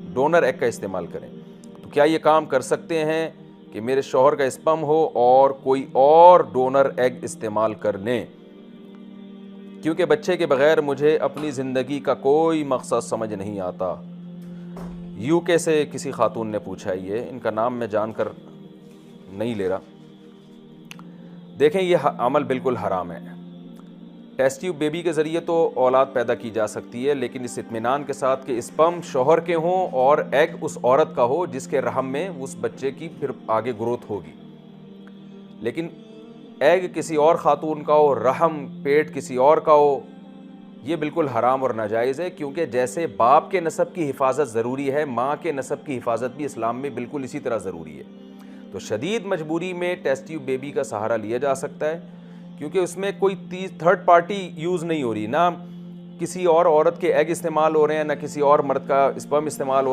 Donor egg का इस्तेमाल करें। तो क्या ये काम कर सकते हैं कि मेरे शौहर का स्पर्म हो और कोई और डोनर एग इस्तेमाल कर लें? क्योंकि बच्चे के बगैर मुझे अपनी ज़िंदगी का कोई मकसद समझ नहीं आता। यूके से किसी खातून ने पूछा है ये, इनका नाम मैं जानकर नहीं ले रहा। देखें, ये अमल बिल्कुल हराम है। टेस्ट ट्यूब बेबी के ज़रिए तो औलाद पैदा की जा सकती है, लेकिन इस इत्मीनान के साथ कि स्पर्म शौहर के हों और एग उस औरत का हो जिसके रहम में उस बच्चे की फिर आगे ग्रोथ होगी। लेकिन एग किसी और ख़ातून का हो, रहम पेट किसी और का हो, ये बिल्कुल हराम और नाजायज़ है। क्योंकि जैसे बाप के नसब की हिफाजत ज़रूरी है, माँ के नसब की हिफाजत भी इस्लाम में बिल्कुल इसी तरह ज़रूरी है। तो शदीद मजबूरी में टेस्ट ट्यूब बेबी का सहारा लिया जा सकता है, क्योंकि उसमें कोई थर्ड पार्टी यूज़ नहीं हो रही, ना किसी और औरत के एग इस्तेमाल हो रहे हैं, ना किसी और मर्द का स्पर्म इस्तेमाल हो